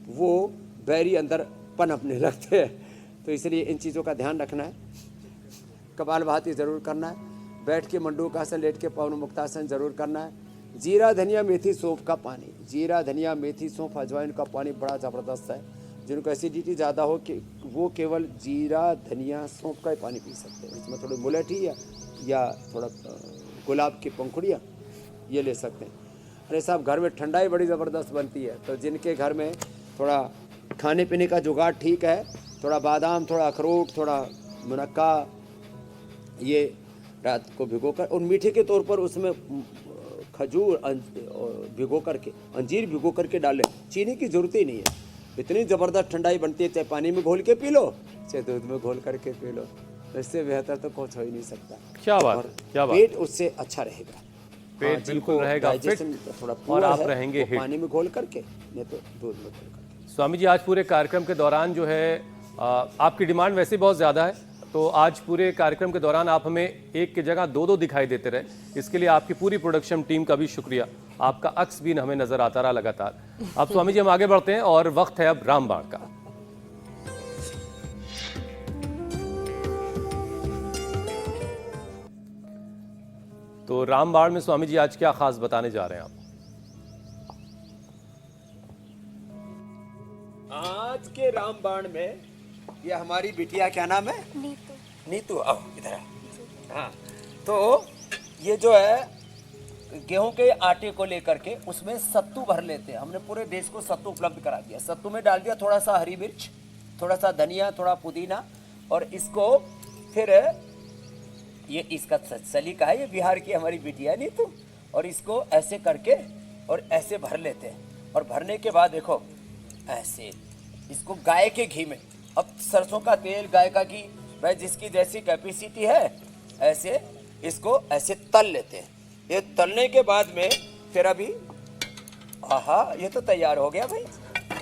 वो बैरी अंदर पनपने लगते हैं। तो इसलिए इन चीज़ों का ध्यान रखना है। कपालभाति ज़रूर करना है। बैठ के मंडूकासन, लेट के पवन मुक्तासन ज़रूर करना है। जीरा धनिया मेथी सौंफ का पानी, जीरा धनिया मेथी सौंफ अजवाइन का पानी बड़ा ज़बरदस्त है। जिनको एसिडिटी ज़्यादा हो कि वो केवल जीरा धनिया सौंफ का ही पानी पी सकते हैं। इसमें थोड़ी मुलेठी या थोड़ा गुलाब की पंखुड़ियाँ ये ले सकते हैं। अरे साहब, घर में ठंडाई बड़ी ज़बरदस्त बनती है, तो जिनके घर में थोड़ा खाने पीने का जुगाड़ ठीक है, थोड़ा बादाम, थोड़ा अखरोट, थोड़ा मुनक्का, ये रात को भिगो कर, और मीठे के तौर पर उसमें खजूर भिगो करके, अंजीर भिगो करके डालें। चीनी की ज़रूरत ही नहीं है। इतनी ज़बरदस्त ठंडाई बनती है, चाहे पानी में घोल के पी लो, चाहे दूध में घोल करके पी लो, इससे बेहतर तो कुछ हो ही नहीं सकता। क्या बात और है, क्या बात। पेट उससे अच्छा रहेगा। पेट हाँ, बिल्कुल जिनको रहेगा digestion फिट थोड़ा और पुअर आप है, रहेंगे वो हिट। पानी में घोल करके, नहीं तो दूध में घोल करके। स्वामी जी, आज पूरे कार्यक्रम के दौरान जो है आपकी डिमांड वैसे बहुत ज़्यादा है, तो आज पूरे कार्यक्रम के दौरान आप हमें एक की जगह 2-2 दिखाई देते रहे, इसके लिए आपकी पूरी प्रोडक्शन टीम का भी शुक्रिया। आपका अक्स भी हमें नजर आता रहा लगातार। अब स्वामी जी हम आगे बढ़ते हैं और वक्त है अब रामबाण का। तो रामबाण में स्वामी जी आज क्या खास बताने जा रहे हैं आप? आज के रामबाण में ये हमारी बिटिया, क्या नाम है? नीतू। आओ इधर आ। हाँ, तो ये जो है गेहूं के आटे को लेकर के उसमें सत्तू भर लेते हैं। हमने पूरे देश को सत्तू उपलब्ध करा दिया। सत्तू में डाल दिया थोड़ा सा हरी मिर्च, थोड़ा सा धनिया, थोड़ा पुदीना, और इसको फिर ये इसका सलीका है, ये बिहार की हमारी बिटिया नीतू, और इसको ऐसे करके और ऐसे भर लेते हैं। और भरने के बाद देखो ऐसे इसको गाय के घी में, अब सरसों का तेल, गाय का घी, भाई जिसकी जैसी कैपेसिटी है ऐसे इसको ऐसे तल लेते हैं। ये तलने के बाद में फिर अभी आहा, ये तो तैयार हो गया भाई।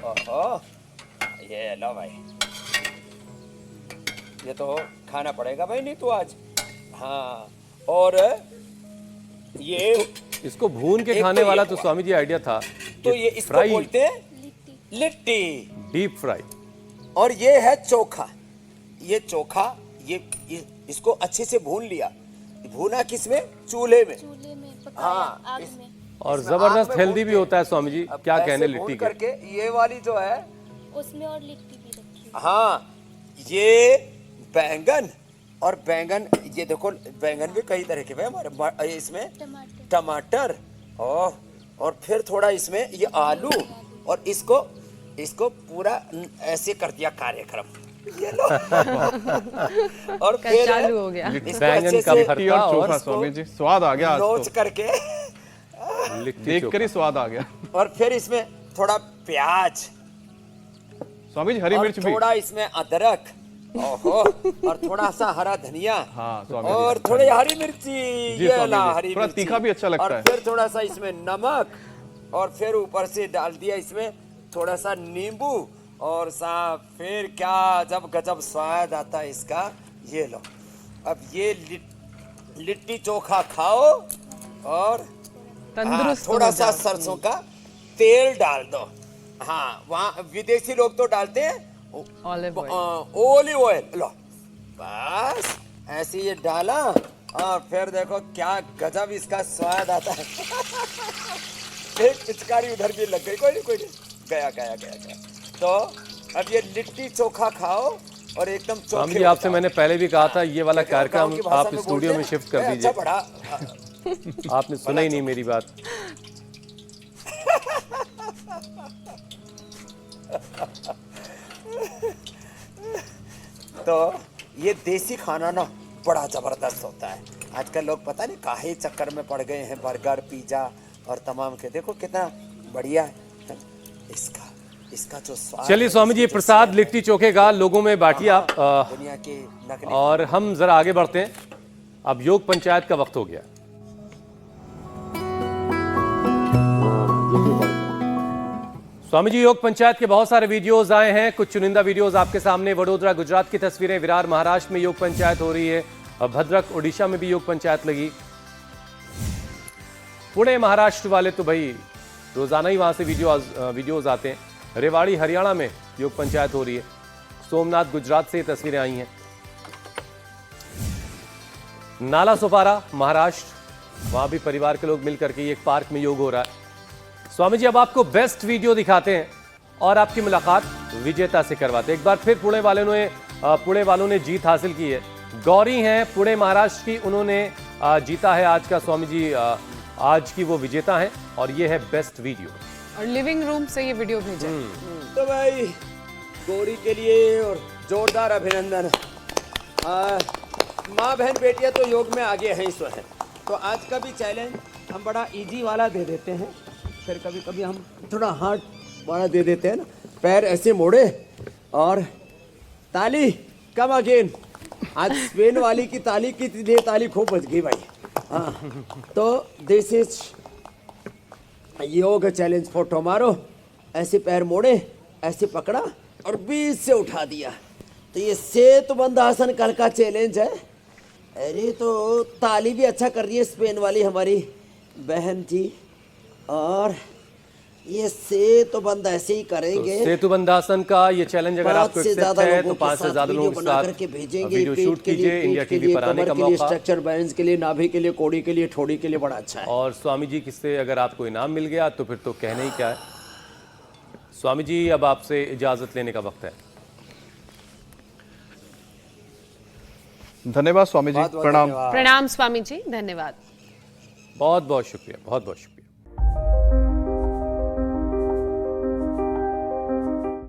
आहा, ये लो भाई, ये तो खाना पड़ेगा भाई, नहीं तो आज। हाँ, और ये इसको भून के एक खाने तो वाला ये तो हुआ। स्वामी जी आइडिया था, तो ये इसको फ्राई, बोलते हैं लिट्टी, डीप फ्राई। और ये है चोखा। ये चोखा, ये इसको अच्छे से भून लिया। भूना किसमें? चूल्हे में। हाँ, आग इस- में और इसमें आग जबरदस्त में हेल्दी भून भी के, होता है स्वामी जी, अब क्या ऐसे कहने भून लिट्टी के। करके ये वाली जो है, उसमें और लिट्टी भी रखी है। हाँ, ये बैंगन, और बैंगन, ये देखो बैंगन भी कई तरह के भाई हमारे, इसमें टमाटर, और फिर थोड़ा इसमें ये आलू, और इसको पूरा ऐसे कर दिया कार्यक्रम। ये लो। और फिर चालू हो गया। इसको बैंगन अच्छे का से भरता लिट्टी और और चोखा स्वामी जी, स्वाद आ गया आज नोच तो। करके, लिट्टी देख कर चोखा। ही स्वाद आ गया। और फिर इसमें थोड़ा प्याज, स्वामी जी हरी और मिर्च भी। थोड़ा इसमें अदरक, ओहो, और थोड़ा सा हरा धनिया, हाँ, स्वामी जी। और थोड़ी हरी मिर्ची, जी, ये स्वामी ला जी। हरी थोड़ा मिर्ची। तीखा भी अच्छा लगता और है। फिर थोड़ा सा इसमें नमक, और फिर ऊपर से डाल दिया इसमें थोड़ा सा नींबू, और साहब फिर क्या जब गजब स्वाद आता है इसका। ये लो, अब ये लिट्टी चोखा खाओ और तंदुरुस्त थोड़ा हो सा जाओ। सरसों का तेल डाल दो। हाँ, वहाँ विदेशी लोग तो डालते हैं ऑलिव ऑयल। Olive oil. लो बस ऐसे ये डाला और फिर देखो क्या गजब इसका स्वाद आता है। एक पिचकारी उधर भी लग गई, कोई नहीं गया। तो अब ये लिट्टी चोखा खाओ और एकदम स्वामी चोखे जी, आपसे मैंने पहले भी कहा था ये वाला गाँव कार्यक्रम की भाषा आप में स्टूडियो बोलते में हैं, शिफ्ट कर अच्छा दीजिए। बड़ा आपने सुना ही नहीं मेरी बात। तो ये देसी खाना ना बड़ा जबरदस्त होता है। आजकल लोग पता नहीं काहे चक्कर में पड़ गए हैं, बर्गर पिज्जा और तमाम के। देखो कितना बढ़िया है इसका जो स्वाद। चलिए स्वामी जी, प्रसाद लिट्टी चोखे का लोगों में बांटिए आप। दुनिया के नकली और हम जरा आगे बढ़ते हैं। अब योग पंचायत का वक्त हो गया। स्वामी जी, योग पंचायत के बहुत सारे वीडियोस आए हैं। कुछ चुनिंदा वीडियोस आपके सामने। वडोदरा गुजरात की तस्वीरें, विरार महाराष्ट्र में योग पंचायत हो रही है, और भद्रक उड़ीसा में भी योग पंचायत लगी। पुणे महाराष्ट्र वाले तो भाई रोजाना ही वहां से वीडियोस आते हैं। रेवाड़ी हरियाणा में योग पंचायत हो रही है। सोमनाथ गुजरात से ये तस्वीरें आई हैं। नाला सोपारा महाराष्ट्र, वहां भी परिवार के लोग मिलकर के एक पार्क में योग हो रहा है। स्वामी जी, अब आपको बेस्ट वीडियो दिखाते हैं और आपकी मुलाकात विजेता से करवाते हैं। एक बार फिर पुणे वालों ने जीत हासिल की है। गौरी हैं पुणे महाराष्ट्र की, उन्होंने जीता है आज का। स्वामी जी आज की वो विजेता हैं और ये है बेस्ट वीडियो। और लिविंग रूम से ये वीडियो भेजा। तो भाई गौरी के लिए और जोरदार अभिनंदन। माँ बहन बेटियां तो योग में आगे हैं इस वक्त। तो आज का भी चैलेंज हम बड़ा इजी वाला दे देते हैं, फिर कभी कभी हम थोड़ा हार्ड वाला दे देते हैं ना। पैर ऐसे मोड़े और ताली कम अगेन। आज स्पेन वाली की ताली की लिए ताली खूब बज गई भाई। हाँ, तो दिस इज योग चैलेंज फॉर टुमारो। ऐसे पैर मोड़े, ऐसे पकड़ा और बीच से उठा दिया। तो ये सेतुबंद आसन कल का चैलेंज है। अरे तो ताली भी अच्छा कर रही है स्पेन वाली हमारी बहन जी। और ये सेतुबंद ऐसे ही करेंगे। सेतुबंधासन का ये चैलेंज अगर आपको से एक्सेप्ट ज्यादा है लोगों तो 5 से ज्यादा लोगों के साथ भेजेंगे। वीडियो शूट कीजिए। इंडिया टीवी पर आने का मौका। स्ट्रक्चर बैलेंस के लिए, नाभि के लिए, कोड़ी के लिए, ठोड़ी के लिए बड़ा अच्छा है। और स्वामी जी किससे अगर आपको इनाम मिल गया तो फिर तो कहने ही क्या है। स्वामी जी, अब आपसे इजाजत लेने का वक्त है। धन्यवाद स्वामी जी, प्रणाम। प्रणाम स्वामी जी, धन्यवाद। बहुत बहुत शुक्रिया, बहुत बहुत शुक्रिया।